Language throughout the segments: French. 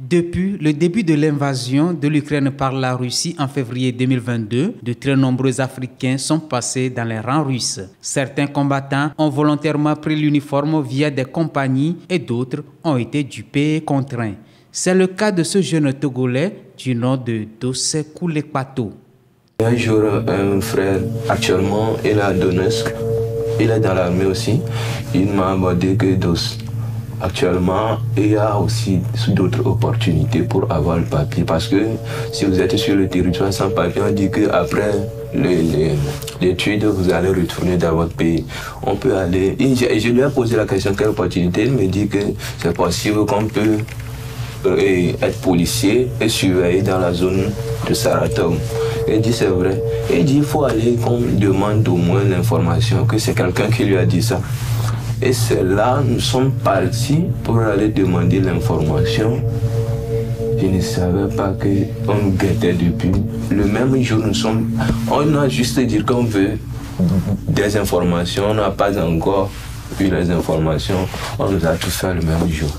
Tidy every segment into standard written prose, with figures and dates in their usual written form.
Depuis le début de l'invasion de l'Ukraine par la Russie en février 2022, de très nombreux Africains sont passés dans les rangs russes. Certains combattants ont volontairement pris l'uniforme via des compagnies et d'autres ont été dupés et contraints. C'est le cas de ce jeune Togolais du nom de Dossé Koulekpato. Un jour, un frère, actuellement, il est à Donetsk, il est dans l'armée aussi. Il m'a abordé que actuellement, il y a aussi d'autres opportunités pour avoir le papier. Parce que si vous êtes sur le territoire sans papier, on dit qu'après l'étude, vous allez retourner dans votre pays. On peut aller. Et je lui ai posé la question quelle opportunité. Il me dit que c'est possible qu'on peut être policier et surveiller dans la zone de Saratov. Il dit c'est vrai. Il dit il faut aller qu'on demande au moins l'information, que c'est quelqu'un qui lui a dit ça. Et c'est là nous sommes partis pour aller demander l'information. Je ne savais pas qu'on nous guettait depuis. Le même jour, on a juste dit qu'on veut des informations. On n'a pas encore eu les informations. On nous a tout fait le même jour.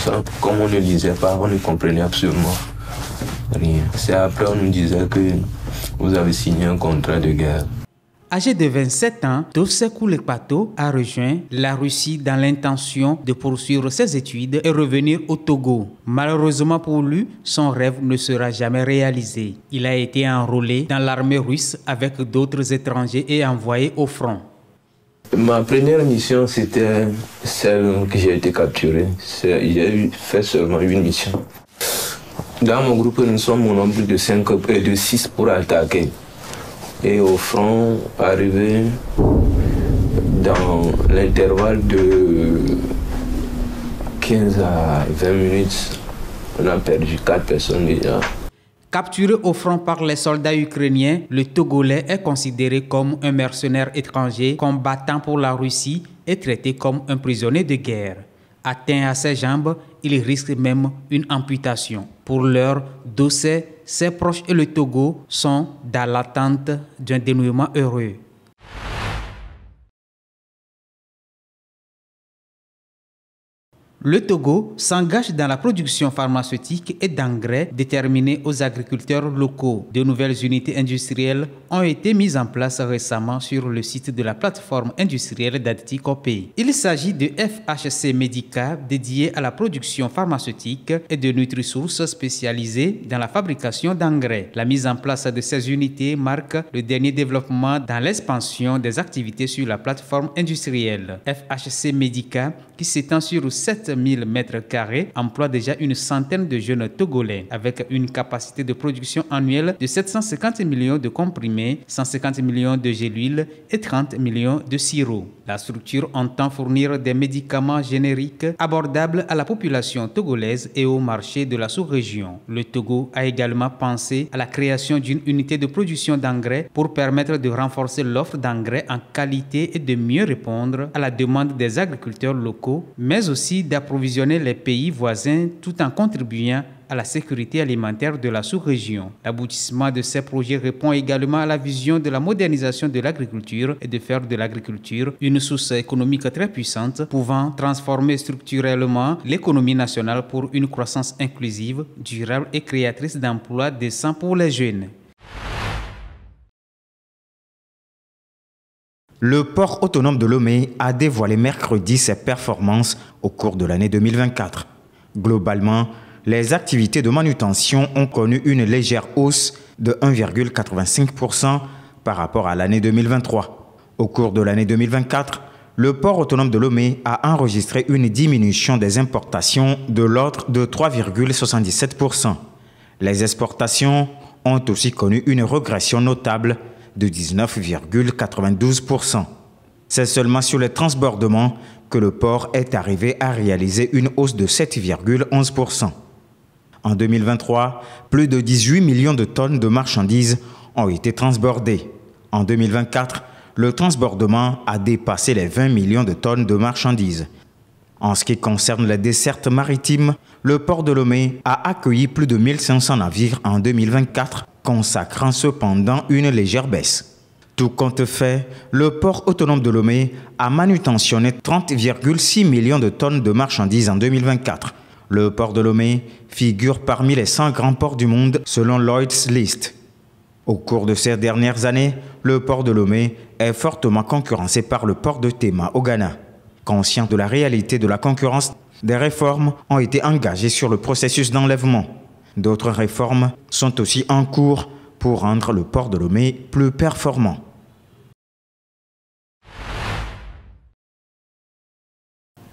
Ça, comme on ne lisait pas, on ne comprenait absolument rien. C'est après on nous disait que vous avez signé un contrat de guerre. Âgé de 27 ans, Dossé Koulekpato a rejoint la Russie dans l'intention de poursuivre ses études et revenir au Togo. Malheureusement pour lui, son rêve ne sera jamais réalisé. Il a été enrôlé dans l'armée russe avec d'autres étrangers et envoyé au front. Ma première mission, c'était celle que j'ai été capturé. J'ai fait seulement une mission. Dans mon groupe, nous sommes au nombre de 6 pour attaquer. Et au front, arrivé dans l'intervalle de 15 à 20 minutes, on a perdu 4 personnes déjà. Capturé au front par les soldats ukrainiens, le Togolais est considéré comme un mercenaire étranger combattant pour la Russie et traité comme un prisonnier de guerre. Atteint à ses jambes, il risque même une amputation. Pour l'heure, Dossé, ses proches et le Togo sont dans l'attente d'un dénouement heureux. Le Togo s'engage dans la production pharmaceutique et d'engrais destinés aux agriculteurs locaux. De nouvelles unités industrielles ont été mises en place récemment sur le site de la plateforme industrielle d'Aditi-Copé. Il s'agit de FHC Medica dédié à la production pharmaceutique et de NutriSource spécialisée dans la fabrication d'engrais. La mise en place de ces unités marque le dernier développement dans l'expansion des activités sur la plateforme industrielle. FHC Medica, qui s'étend sur 7000 m², emploie déjà une centaine de jeunes Togolais avec une capacité de production annuelle de 750 millions de comprimés, 150 millions de gélules et 30 millions de sirops. La structure entend fournir des médicaments génériques abordables à la population togolaise et au marché de la sous-région. Le Togo a également pensé à la création d'une unité de production d'engrais pour permettre de renforcer l'offre d'engrais en qualité et de mieux répondre à la demande des agriculteurs locaux, mais aussi d'approvisionner les pays voisins tout en contribuant à la sécurité alimentaire de la sous-région. L'aboutissement de ces projets répond également à la vision de la modernisation de l'agriculture et de faire de l'agriculture une source économique très puissante, pouvant transformer structurellement l'économie nationale pour une croissance inclusive, durable et créatrice d'emplois décents pour les jeunes. Le port autonome de Lomé a dévoilé mercredi ses performances au cours de l'année 2024. Globalement, les activités de manutention ont connu une légère hausse de 1,85% par rapport à l'année 2023. Au cours de l'année 2024, le port autonome de Lomé a enregistré une diminution des importations de l'ordre de 3,77%. Les exportations ont aussi connu une régression notable de 19,92%. C'est seulement sur les transbordements que le port est arrivé à réaliser une hausse de 7,11%. En 2023, plus de 18 millions de tonnes de marchandises ont été transbordées. En 2024, le transbordement a dépassé les 20 millions de tonnes de marchandises. En ce qui concerne les dessertes maritimes, le port de Lomé a accueilli plus de 1500 navires en 2024, consacrant cependant une légère baisse. Tout compte fait, le port autonome de Lomé a manutentionné 30,6 millions de tonnes de marchandises en 2024. Le port de Lomé figure parmi les 100 grands ports du monde selon Lloyd's List. Au cours de ces dernières années, le port de Lomé est fortement concurrencé par le port de Tema au Ghana. Conscient de la réalité de la concurrence, des réformes ont été engagées sur le processus d'enlèvement. D'autres réformes sont aussi en cours pour rendre le port de Lomé plus performant.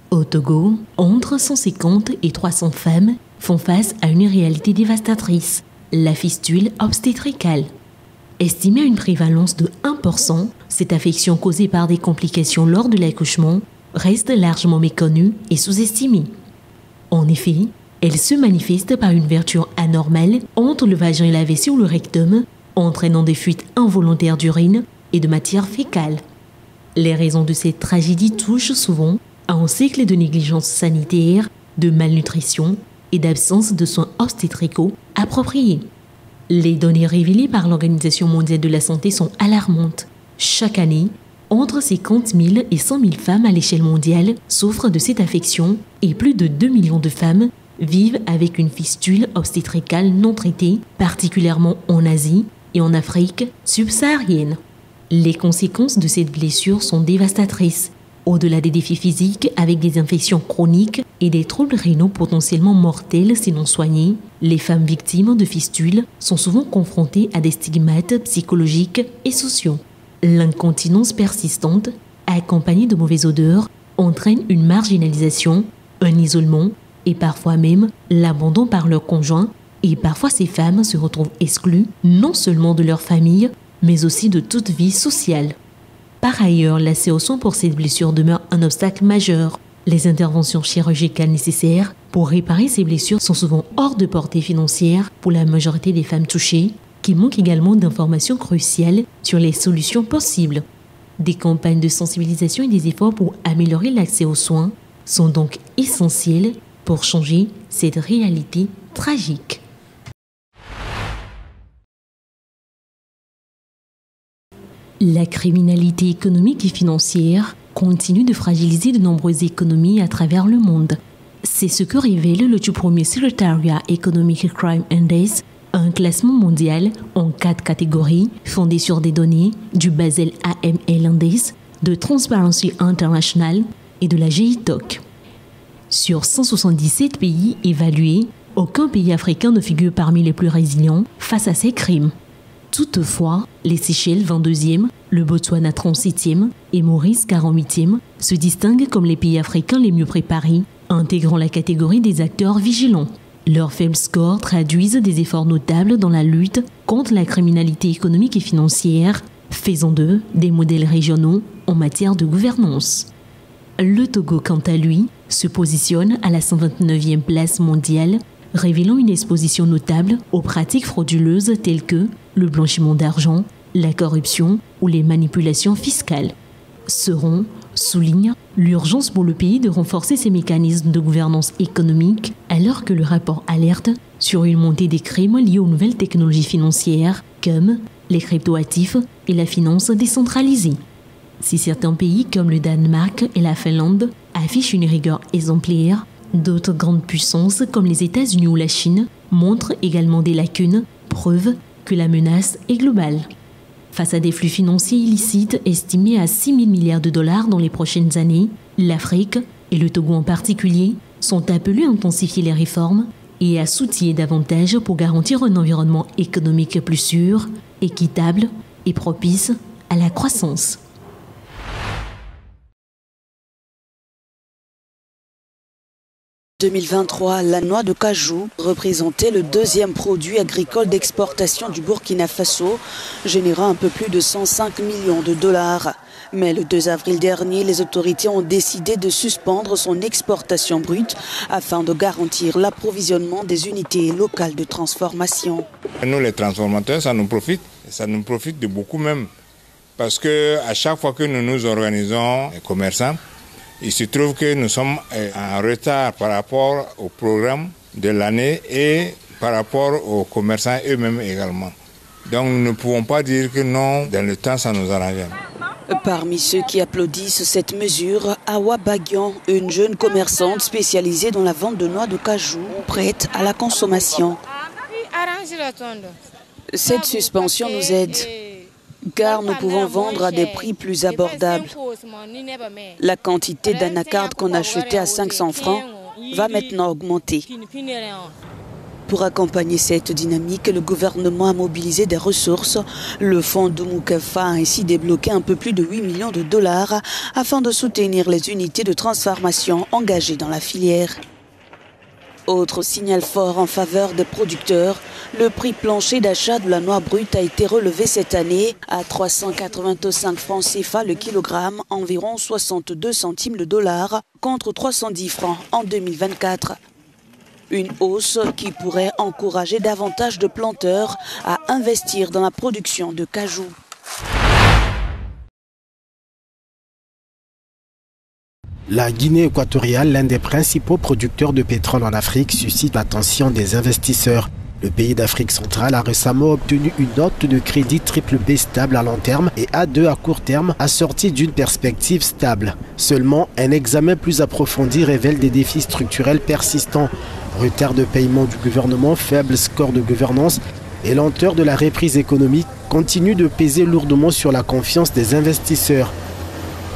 Au Togo, entre 150 et 300 femmes font face à une réalité dévastatrice, la fistule obstétricale. Estimée à une prévalence de 1%, cette affection causée par des complications lors de l'accouchement reste largement méconnue et sous-estimée. En effet, elle se manifeste par une ouverture anormale entre le vagin et la vessie ou le rectum, entraînant des fuites involontaires d'urine et de matière fécale. Les raisons de cette tragédie touchent souvent à un cycle de négligence sanitaire, de malnutrition et d'absence de soins obstétricaux appropriés. Les données révélées par l'Organisation mondiale de la santé sont alarmantes. Chaque année, entre 50 000 et 100 000 femmes à l'échelle mondiale souffrent de cette affection et plus de 2 millions de femmes vivent avec une fistule obstétricale non traitée, particulièrement en Asie et en Afrique subsaharienne. Les conséquences de cette blessure sont dévastatrices. Au-delà des défis physiques, avec des infections chroniques et des troubles rénaux potentiellement mortels si non soignés, les femmes victimes de fistules sont souvent confrontées à des stigmates psychologiques et sociaux. L'incontinence persistante, accompagnée de mauvaises odeurs, entraîne une marginalisation, un isolement et parfois même l'abandon par leur conjoint. Et parfois ces femmes se retrouvent exclues non seulement de leur famille, mais aussi de toute vie sociale. Par ailleurs, l'accès aux soins pour cette blessure demeure un obstacle majeur. Les interventions chirurgicales nécessaires pour réparer ces blessures sont souvent hors de portée financière pour la majorité des femmes touchées, qui manquent également d'informations cruciales sur les solutions possibles. Des campagnes de sensibilisation et des efforts pour améliorer l'accès aux soins sont donc essentiels pour changer cette réalité tragique. La criminalité économique et financière continue de fragiliser de nombreuses économies à travers le monde. C'est ce que révèle le tout premier Secretariat Economic Crime Index, un classement mondial en 4 catégories fondé sur des données du Basel AML Index, de Transparency International et de la GITOC. Sur 177 pays évalués, aucun pays africain ne figure parmi les plus résilients face à ces crimes. Toutefois, les Seychelles 22e, le Botswana 37e et Maurice 48e se distinguent comme les pays africains les mieux préparés, intégrant la catégorie des acteurs vigilants. Leurs faibles scores traduisent des efforts notables dans la lutte contre la criminalité économique et financière, faisant d'eux des modèles régionaux en matière de gouvernance. Le Togo, quant à lui, se positionne à la 129e place mondiale, révélant une exposition notable aux pratiques frauduleuses telles que le blanchiment d'argent, la corruption ou les manipulations fiscales. Seron souligne l'urgence pour le pays de renforcer ses mécanismes de gouvernance économique alors que le rapport alerte sur une montée des crimes liés aux nouvelles technologies financières comme les cryptoactifs et la finance décentralisée. Si certains pays comme le Danemark et la Finlande affichent une rigueur exemplaire, d'autres grandes puissances comme les États-Unis ou la Chine montrent également des lacunes, preuve que la menace est globale. Face à des flux financiers illicites estimés à 6 000 milliards de dollars dans les prochaines années, l'Afrique, et le Togo en particulier, sont appelés à intensifier les réformes et à s'outiller davantage pour garantir un environnement économique plus sûr, équitable et propice à la croissance. En 2023, la noix de cajou représentait le deuxième produit agricole d'exportation du Burkina Faso, générant un peu plus de 105 millions de dollars. Mais le 2 avril dernier, les autorités ont décidé de suspendre son exportation brute afin de garantir l'approvisionnement des unités locales de transformation. Nous, les transformateurs, ça nous profite de beaucoup même. Parce qu'à chaque fois que nous nous organisons, les commerçants, il se trouve que nous sommes en retard par rapport au programme de l'année et par rapport aux commerçants eux-mêmes également. Donc nous ne pouvons pas dire que non, dans le temps, ça nous arrange. Parmi ceux qui applaudissent cette mesure, Awa Bagian, une jeune commerçante spécialisée dans la vente de noix de cajou, prête à la consommation. Cette suspension nous aide, car nous pouvons vendre à des prix plus abordables. La quantité d'anacarde qu'on achetait à 500 francs va maintenant augmenter. Pour accompagner cette dynamique, le gouvernement a mobilisé des ressources. Le fonds Dumukfa a ainsi débloqué un peu plus de 8 millions de dollars afin de soutenir les unités de transformation engagées dans la filière. Autre signal fort en faveur des producteurs, le prix plancher d'achat de la noix brute a été relevé cette année à 385 francs CFA le kilogramme, environ 62 centimes le dollar, contre 310 francs en 2024. Une hausse qui pourrait encourager davantage de planteurs à investir dans la production de cajou. La Guinée équatoriale, l'un des principaux producteurs de pétrole en Afrique, suscite l'attention des investisseurs. Le pays d'Afrique centrale a récemment obtenu une note de crédit triple B stable à long terme et A2 à court terme, assortie d'une perspective stable. Seulement, un examen plus approfondi révèle des défis structurels persistants. Retard de paiement du gouvernement, faible score de gouvernance et lenteur de la reprise économique continuent de peser lourdement sur la confiance des investisseurs.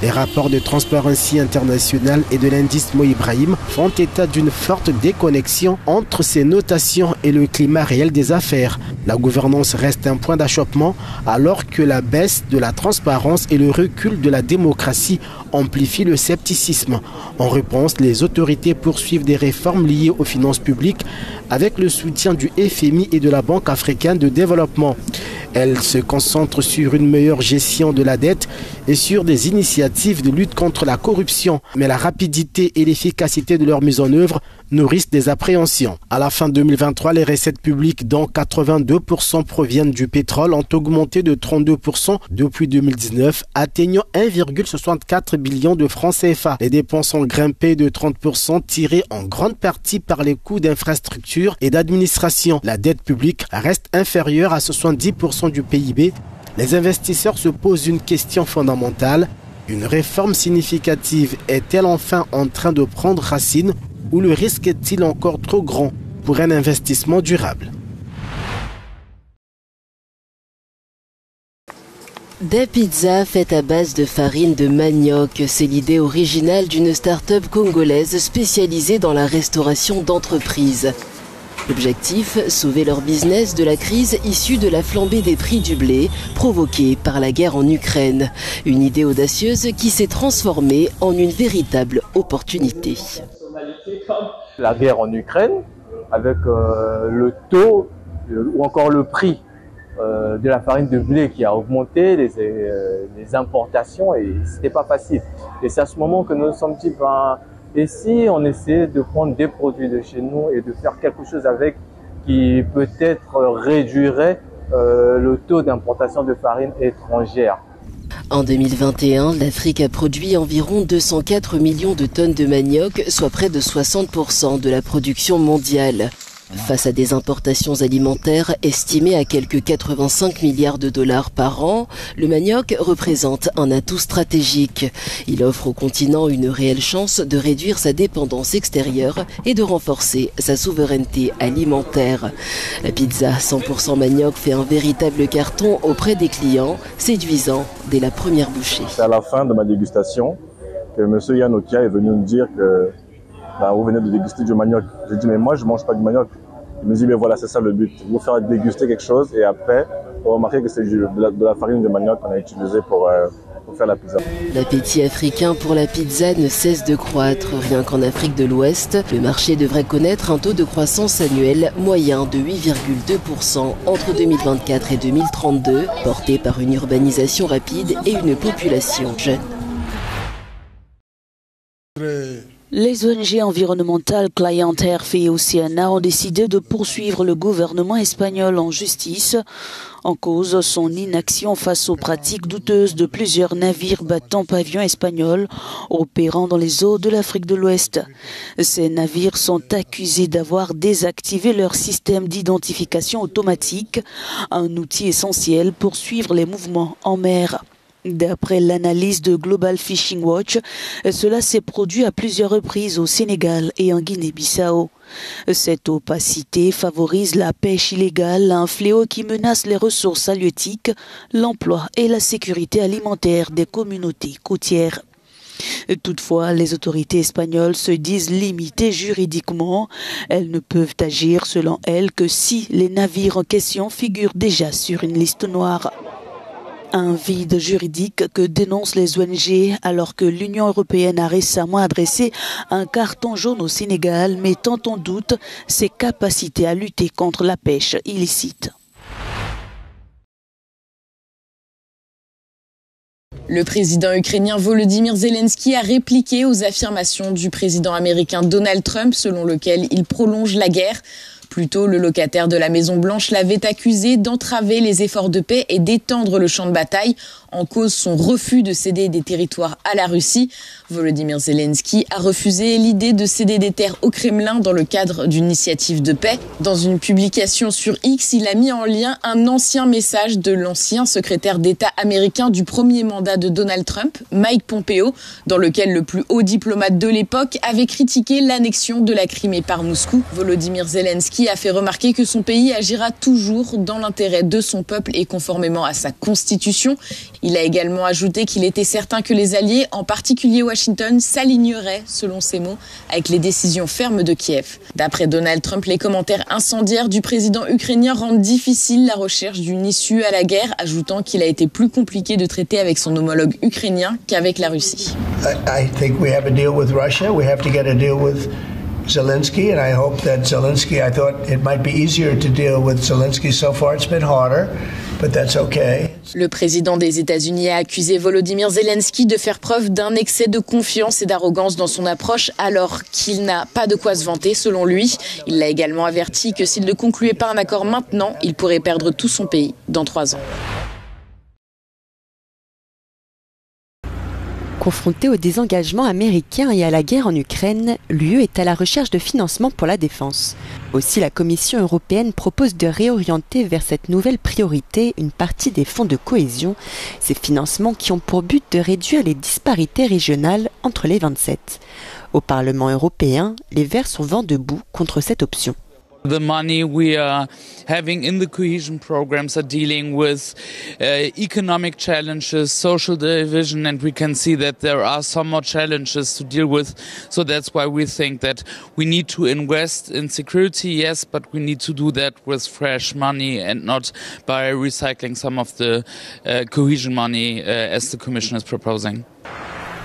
Les rapports de Transparency International et de l'indice Mo Ibrahim font état d'une forte déconnexion entre ces notations et le climat réel des affaires. La gouvernance reste un point d'achoppement alors que la baisse de la transparence et le recul de la démocratie amplifient le scepticisme. En réponse, les autorités poursuivent des réformes liées aux finances publiques avec le soutien du FMI et de la Banque africaine de développement. Elles se concentrent sur une meilleure gestion de la dette et sur des initiatives de lutte contre la corruption. Mais la rapidité et l'efficacité de leur mise en œuvre nourrissent des appréhensions. À la fin 2023, les recettes publiques, dont 82% proviennent du pétrole, ont augmenté de 32% depuis 2019, atteignant 1,64 billion de francs CFA. Les dépenses ont grimpé de 30%, tirées en grande partie par les coûts d'infrastructure et d'administration. La dette publique reste inférieure à 70% du PIB. Les investisseurs se posent une question fondamentale. Une réforme significative est-elle enfin en train de prendre racine ou le risque est-il encore trop grand pour un investissement durable? Des pizzas faites à base de farine de manioc, c'est l'idée originale d'une start-up congolaise spécialisée dans la restauration d'entreprises. L'objectif, sauver leur business de la crise issue de la flambée des prix du blé provoquée par la guerre en Ukraine. Une idée audacieuse qui s'est transformée en une véritable opportunité. La guerre en Ukraine, avec le taux ou encore le prix de la farine de blé qui a augmenté, les importations, et c'était pas facile. Et c'est à ce moment que nous nous sommes dit, et si on essayait de prendre des produits de chez nous et de faire quelque chose avec qui peut-être réduirait le taux d'importation de farine étrangère. En 2021, l'Afrique a produit environ 204 millions de tonnes de manioc, soit près de 60% de la production mondiale. Face à des importations alimentaires estimées à quelques 85 milliards de dollars par an, le manioc représente un atout stratégique. Il offre au continent une réelle chance de réduire sa dépendance extérieure et de renforcer sa souveraineté alimentaire. La pizza 100% manioc fait un véritable carton auprès des clients, séduisant dès la première bouchée. C'est à la fin de ma dégustation que M. Yann Okia est venu me dire que vous venez de déguster du manioc. J'ai dit mais moi je mange pas du manioc. Il me dit mais voilà, c'est ça le but, vous faire déguster quelque chose et après vous remarquez que c'est de la farine de manioc qu'on a utilisée pour faire la pizza. L'appétit africain pour la pizza ne cesse de croître. Rien qu'en Afrique de l'Ouest, le marché devrait connaître un taux de croissance annuel moyen de 8,2% entre 2024 et 2032, porté par une urbanisation rapide et une population jeune. Les ONG environnementales Client Earth et Oceana ont décidé de poursuivre le gouvernement espagnol en justice en cause son inaction face aux pratiques douteuses de plusieurs navires battant pavillon espagnol opérant dans les eaux de l'Afrique de l'Ouest. Ces navires sont accusés d'avoir désactivé leur système d'identification automatique, un outil essentiel pour suivre les mouvements en mer. D'après l'analyse de Global Fishing Watch, cela s'est produit à plusieurs reprises au Sénégal et en Guinée-Bissau. Cette opacité favorise la pêche illégale, un fléau qui menace les ressources halieutiques, l'emploi et la sécurité alimentaire des communautés côtières. Toutefois, les autorités espagnoles se disent limitées juridiquement. Elles ne peuvent agir selon elles que si les navires en question figurent déjà sur une liste noire. Un vide juridique que dénoncent les ONG alors que l'Union européenne a récemment adressé un carton jaune au Sénégal mettant en doute ses capacités à lutter contre la pêche illicite. Le président ukrainien Volodymyr Zelensky a répliqué aux affirmations du président américain Donald Trump selon lequel il prolonge la guerre. Plus tôt, le locataire de la Maison-Blanche l'avait accusé d'entraver les efforts de paix et d'étendre le champ de bataille, en cause son refus de céder des territoires à la Russie. Volodymyr Zelensky a refusé l'idée de céder des terres au Kremlin dans le cadre d'une initiative de paix. Dans une publication sur X, il a mis en lien un ancien message de l'ancien secrétaire d'État américain du premier mandat de Donald Trump, Mike Pompeo, dans lequel le plus haut diplomate de l'époque avait critiqué l'annexion de la Crimée par Moscou. Volodymyr Zelensky a fait remarquer que son pays agira toujours dans l'intérêt de son peuple et conformément à sa constitution. Il a également ajouté qu'il était certain que les alliés, en particulier Washington, s'aligneraient, selon ses mots, avec les décisions fermes de Kiev. D'après Donald Trump, les commentaires incendiaires du président ukrainien rendent difficile la recherche d'une issue à la guerre, ajoutant qu'il a été plus compliqué de traiter avec son homologue ukrainien qu'avec la Russie. I think we have a deal with Russia. We have to get a deal with Zelensky, and I hope that Zelensky, I thought it might be easier to deal with Zelensky. So far it's been harder, but that's okay. Le président des États-Unis a accusé Volodymyr Zelensky de faire preuve d'un excès de confiance et d'arrogance dans son approche, alors qu'il n'a pas de quoi se vanter, selon lui. Il l'a également averti que s'il ne concluait pas un accord maintenant, il pourrait perdre tout son pays dans 3 ans. Confrontée au désengagement américain et à la guerre en Ukraine, l'UE est à la recherche de financement pour la défense. Aussi, la Commission européenne propose de réorienter vers cette nouvelle priorité une partie des fonds de cohésion, ces financements qui ont pour but de réduire les disparités régionales entre les 27. Au Parlement européen, les Verts sont vent debout contre cette option. The money we are having in the cohesion programs are dealing with economic challenges, social division, and we can see that there are some more challenges to deal with. So that's why we think that we need to invest in security, yes, but we need to do that with fresh money and not by recycling some of the cohesion money as the Commission is proposing.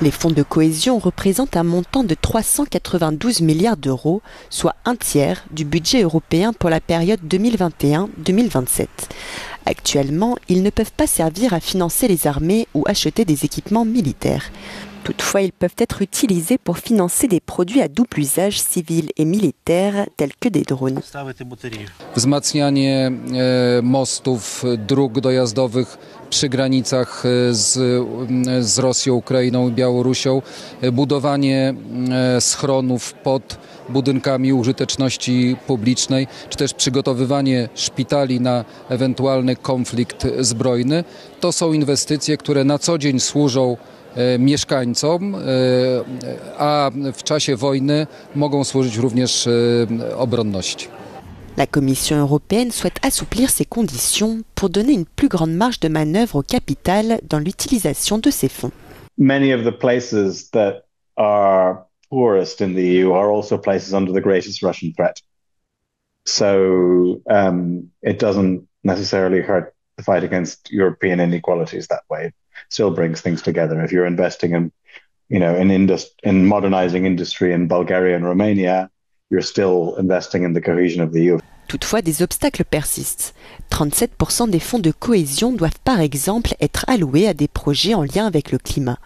Les fonds de cohésion représentent un montant de 392 milliards d'euros, soit un tiers du budget européen pour la période 2021-2027. Actuellement, ils ne peuvent pas servir à financer les armées ou acheter des équipements militaires. Toutefois, ils peuvent être utilisés pour financer des produits à double usage civil et militaire, tels que des drones. Wzmacnianie mostów, dróg dojazdowych przy granicach z Rosją, Ukrainą i Białorusią, budowanie schronów pod budynkami użyteczności publicznej, czy też przygotowywanie szpitali na ewentualny konflikt zbrojny. To są inwestycje, które na co dzień służą mieszkańcom, a w czasie wojny mogą służyć również obronności. La Commission européenne souhaite assouplir ces conditions pour donner une plus grande marge de manœuvre au capital dans l'utilisation de ces fonds. Many of the places that are poorest in the EU are also places under the greatest Russian threat. So it doesn't necessarily hurt the fight against European inequalities that way. It still brings things together. If you're investing in, in modernizing industry in Bulgaria and Romania, you're still investing in the cohesion of the EU. Toutefois, des obstacles persistent. 37% des fonds de cohésion doivent par exemple être alloués à des projets en lien avec le climat.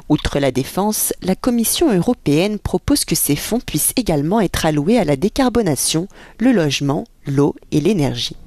Outre la défense, la Commission européenne propose que ces fonds puissent également être alloués à la décarbonation, le logement, l'eau et l'énergie.